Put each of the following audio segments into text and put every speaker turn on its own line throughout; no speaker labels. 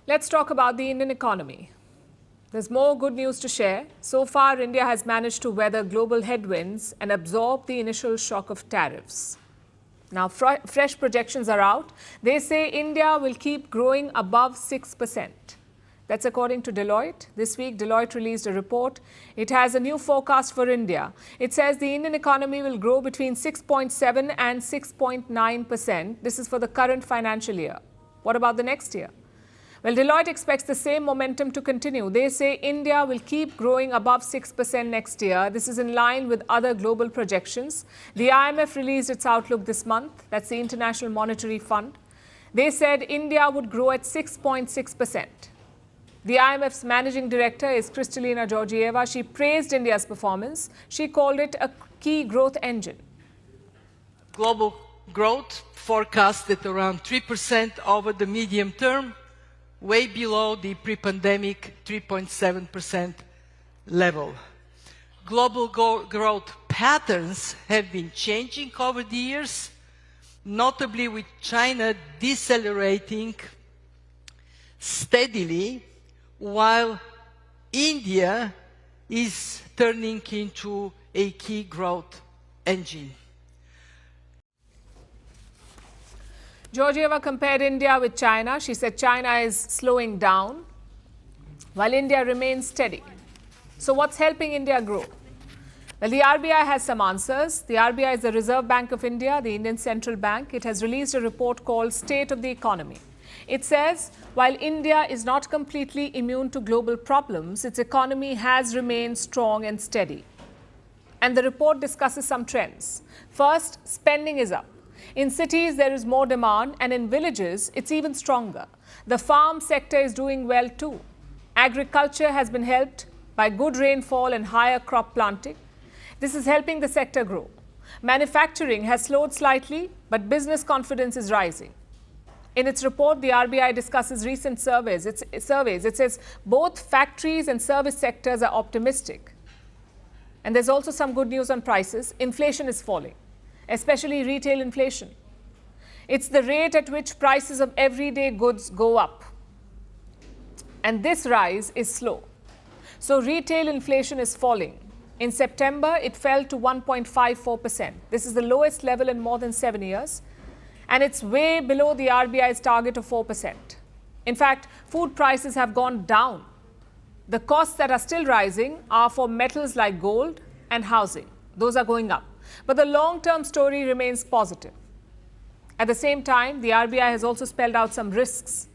Let's talk about the Indian economy. There's more good news to share. So far, India has managed to weather global headwinds and absorb the initial shock of tariffs. Now, fresh projections are out. They say India will keep growing above 6%. That's according to Deloitte. This week, Deloitte released a report. It has a new forecast for India. It says the Indian economy will grow between 6.7 and 6.9%. This is for the current financial year. What about the next year? Well, Deloitte expects the same momentum to continue. They say India will keep growing above 6% next year. This is in line with other global projections. The IMF released its outlook this month. That's the International Monetary Fund. They said India would grow at 6.6%. The IMF's managing director is Kristalina Georgieva. She praised India's performance. She called it a key growth engine.
Global growth forecasted around 3% over the medium term, way below the pre-pandemic 3.7% level. Global growth patterns have been changing over the years, notably with China decelerating steadily, while India is turning into a key growth engine.
Georgieva compared India with China. She said China is slowing down while India remains steady. So what's helping India grow? Well, the RBI has some answers. The RBI is the Reserve Bank of India, the Indian Central Bank. It has released a report called State of the Economy. It says while India is not completely immune to global problems, its economy has remained strong and steady. And the report discusses some trends. First, spending is up. In cities, there is more demand, and in villages, it's even stronger. The farm sector is doing well too. Agriculture has been helped by good rainfall and higher crop planting. This is helping the sector grow. Manufacturing has slowed slightly, but business confidence is rising. In its report, the RBI discusses recent surveys. It says both factories and service sectors are optimistic. And there's also some good news on prices. Inflation is falling, especially retail inflation. It's the rate at which prices of everyday goods go up. And this rise is slow. So retail inflation is falling. In September, it fell to 1.54%. This is the lowest level in more than 7 years. And it's way below the RBI's target of 4%. In fact, food prices have gone down. The costs that are still rising are for metals like gold and housing. Those are going up. But the long-term story remains positive. At the same time, the RBI has also spelled out some risks.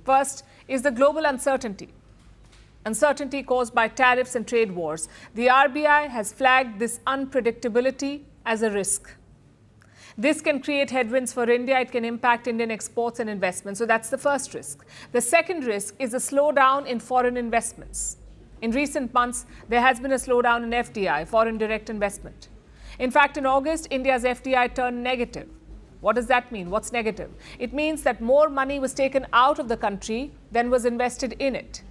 First is the global uncertainty. Uncertainty caused by tariffs and trade wars. The RBI has flagged this unpredictability as a risk. This can create headwinds for India. It can impact Indian exports and investments. So that's the first risk. The second risk is a slowdown in foreign investments. In recent months, there has been a slowdown in FDI, foreign direct investment. In fact, in August, India's FDI turned negative. What does that mean? What's negative? It means that more money was taken out of the country than was invested in it.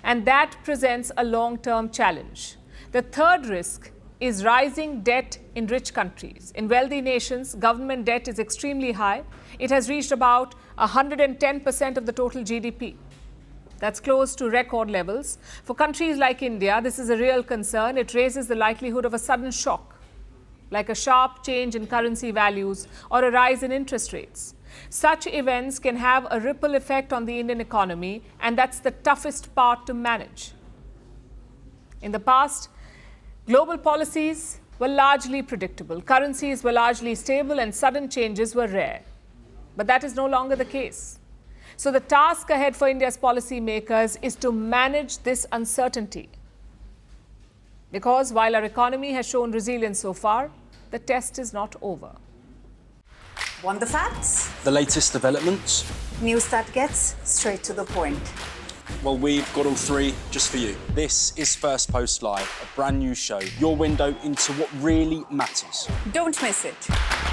And that presents a long-term challenge. The third risk is rising debt in rich countries. In wealthy nations, government debt is extremely high. It has reached about 110% of the total GDP. That's close to record levels. For countries like India, this is a real concern. It raises the likelihood of a sudden shock, like a sharp change in currency values or a rise in interest rates. Such events can have a ripple effect on the Indian economy, and that's the toughest part to manage. In the past, global policies were largely predictable. Currencies were largely stable and sudden changes were rare. But that is no longer the case. So the task ahead for India's policymakers is to manage this uncertainty. Because while our economy has shown resilience so far, the test is not over.
Want the facts?
The latest developments?
News that gets straight to the point. Well, we've got all three just for you. This is Firstpost Live, a brand new show, your window into what really matters.
Don't miss it.